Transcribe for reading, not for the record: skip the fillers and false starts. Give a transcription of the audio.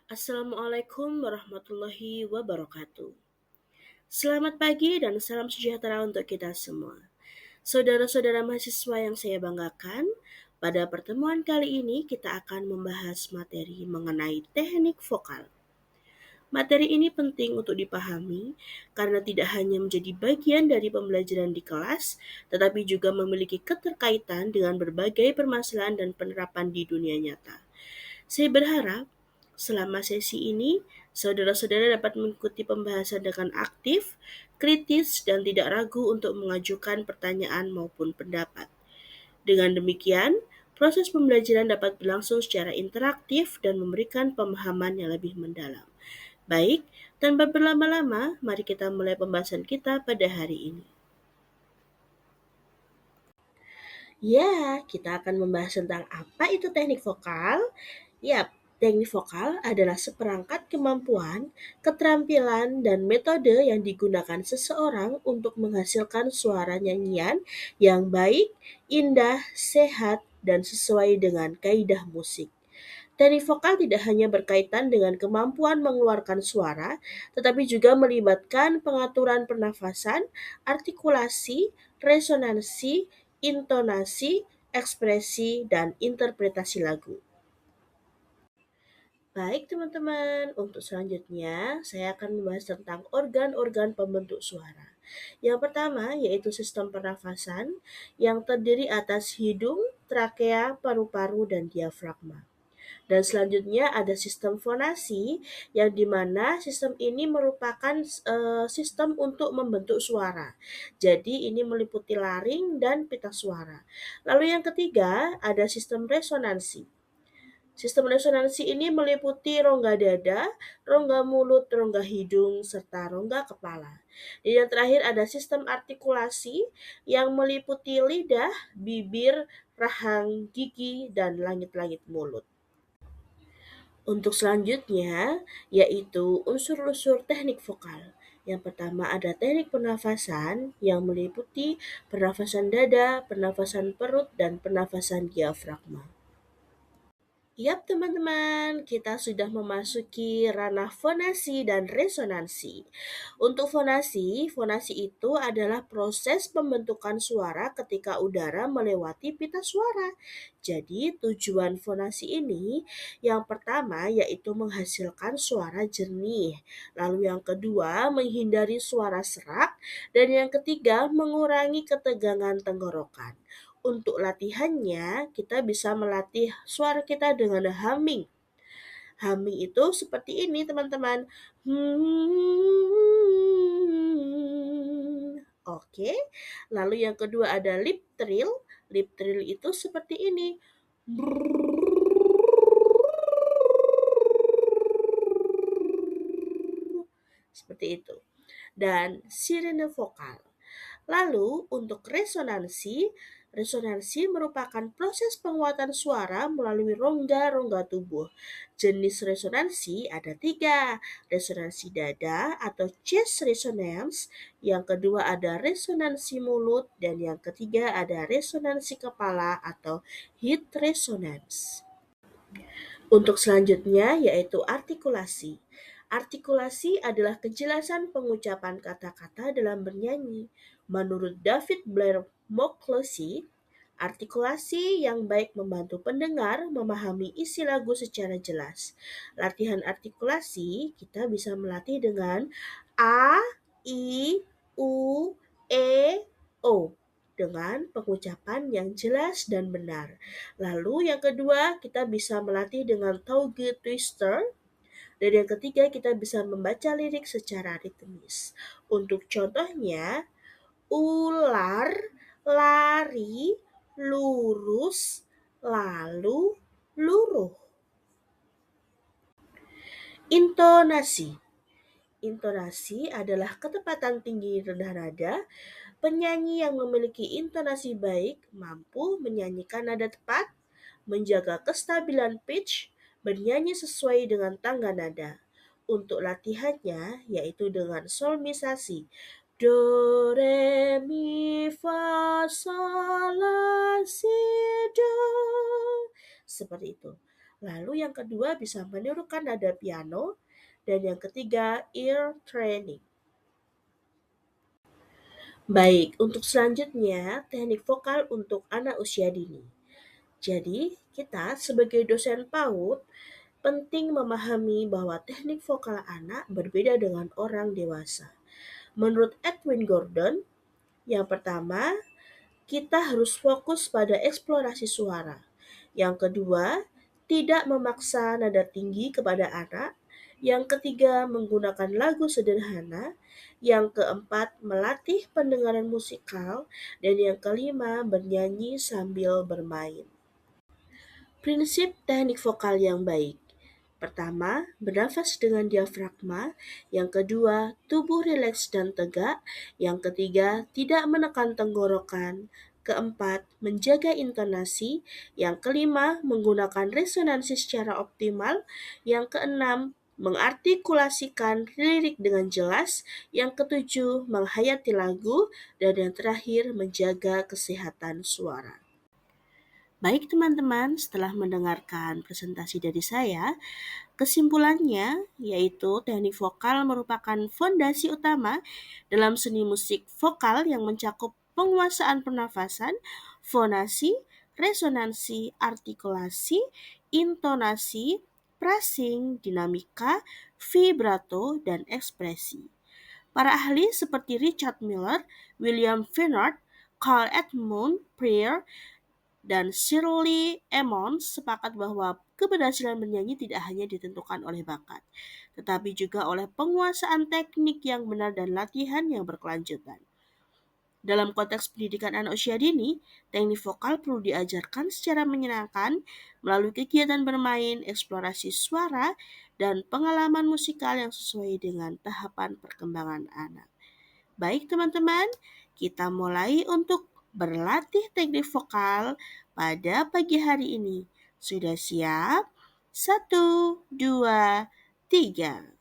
Assalamualaikum warahmatullahi wabarakatuh. Selamat pagi dan salam sejahtera untuk kita semua. Saudara-saudara mahasiswa yang saya banggakan, pada pertemuan kali ini kita akan membahas materi mengenai teknik vokal. Materi ini penting untuk dipahami karena tidak hanya menjadi bagian dari pembelajaran di kelas, tetapi juga memiliki keterkaitan dengan berbagai permasalahan dan penerapan di dunia nyata. Saya berharap selama sesi ini, saudara-saudara dapat mengikuti pembahasan dengan aktif, kritis, dan tidak ragu untuk mengajukan pertanyaan maupun pendapat. Dengan demikian, proses pembelajaran dapat berlangsung secara interaktif dan memberikan pemahaman yang lebih mendalam. Baik, tanpa berlama-lama, mari kita mulai pembahasan kita pada hari ini. Ya, kita akan membahas tentang apa itu teknik vokal. Yap, teknik vokal adalah seperangkat kemampuan, keterampilan, dan metode yang digunakan seseorang untuk menghasilkan suara nyanyian yang baik, indah, sehat, dan sesuai dengan kaidah musik. Teknik vokal tidak hanya berkaitan dengan kemampuan mengeluarkan suara, tetapi juga melibatkan pengaturan pernafasan, artikulasi, resonansi, intonasi, ekspresi, dan interpretasi lagu. Baik teman-teman, untuk selanjutnya saya akan membahas tentang organ-organ pembentuk suara. Yang pertama yaitu sistem pernafasan yang terdiri atas hidung, trakea, paru-paru, dan diafragma. Dan selanjutnya ada sistem fonasi yang dimana sistem ini merupakan sistem untuk membentuk suara. Jadi ini meliputi laring dan pita suara. Lalu yang ketiga ada sistem resonansi. Sistem resonansi ini meliputi rongga dada, rongga mulut, rongga hidung, serta rongga kepala. Dan yang terakhir ada sistem artikulasi yang meliputi lidah, bibir, rahang, gigi, dan langit-langit mulut. Untuk selanjutnya, yaitu unsur-unsur teknik vokal. Yang pertama ada teknik pernafasan yang meliputi pernafasan dada, pernafasan perut, dan pernafasan diafragma. Yap teman-teman, kita sudah memasuki ranah fonasi dan resonansi. Untuk fonasi, fonasi itu adalah proses pembentukan suara ketika udara melewati pita suara. Jadi tujuan fonasi ini yang pertama yaitu menghasilkan suara jernih. Lalu yang kedua menghindari suara serak. Dan yang ketiga mengurangi ketegangan tenggorokan. Untuk latihannya, kita bisa melatih suara kita dengan humming. Humming itu seperti ini, teman-teman. Oke. Lalu yang kedua ada lip trill. Lip trill itu seperti ini. Seperti itu. Dan sirene vokal. Lalu untuk resonansi, resonansi merupakan proses penguatan suara melalui rongga-rongga tubuh. Jenis resonansi ada tiga, resonansi dada atau chest resonance, yang kedua ada resonansi mulut, dan yang ketiga ada resonansi kepala atau head resonance. Untuk selanjutnya yaitu artikulasi. Artikulasi adalah kejelasan pengucapan kata-kata dalam bernyanyi. Menurut David Blair Mckelvey, artikulasi yang baik membantu pendengar memahami isi lagu secara jelas. Latihan artikulasi kita bisa melatih dengan A, I, U, E, O dengan pengucapan yang jelas dan benar. Lalu yang kedua kita bisa melatih dengan tongue twister. Dan yang ketiga kita bisa membaca lirik secara ritmis. Untuk contohnya, ular, lari, lurus, lalu, luruh. Intonasi. Intonasi adalah ketepatan tinggi rendah nada. Penyanyi yang memiliki intonasi baik mampu menyanyikan nada tepat, menjaga kestabilan pitch, bernyanyi sesuai dengan tangga nada. Untuk latihannya yaitu dengan solmisasi. Do, re, mi, fa, sol, la, si, do. Seperti itu. Lalu yang kedua bisa menirukan nada piano, dan yang ketiga ear training. Baik, untuk selanjutnya teknik vokal untuk anak usia dini. Jadi, kita sebagai dosen PAUD penting memahami bahwa teknik vokal anak berbeda dengan orang dewasa. Menurut Edwin Gordon, yang pertama, kita harus fokus pada eksplorasi suara. Yang kedua, tidak memaksa nada tinggi kepada anak. Yang ketiga, menggunakan lagu sederhana. Yang keempat, melatih pendengaran musikal. Dan yang kelima, bernyanyi sambil bermain. Prinsip teknik vokal yang baik. Pertama, bernafas dengan diafragma. Yang kedua, tubuh rileks dan tegak. Yang ketiga, tidak menekan tenggorokan. Keempat, menjaga intonasi. Yang kelima, menggunakan resonansi secara optimal. Yang keenam, mengartikulasikan lirik dengan jelas. Yang ketujuh, menghayati lagu. Dan yang terakhir, menjaga kesehatan suara. Baik teman-teman, setelah mendengarkan presentasi dari saya, kesimpulannya yaitu teknik vokal merupakan fondasi utama dalam seni musik vokal yang mencakup penguasaan pernafasan, fonasi, resonansi, artikulasi, intonasi, phrasing, dinamika, vibrato, dan ekspresi. Para ahli seperti Richard Miller, William Fennard, Carl Edmund Freer, dan Shirley Emmons sepakat bahwa keberhasilan bernyanyi tidak hanya ditentukan oleh bakat, tetapi juga oleh penguasaan teknik yang benar dan latihan yang berkelanjutan. Dalam konteks pendidikan anak usia dini, teknik vokal perlu diajarkan secara menyenangkan melalui kegiatan bermain, eksplorasi suara, dan pengalaman musikal yang sesuai dengan tahapan perkembangan anak. Baik teman-teman, kita mulai untuk berlatih teknik vokal pada pagi hari ini. Sudah siap? 1, 2, 3.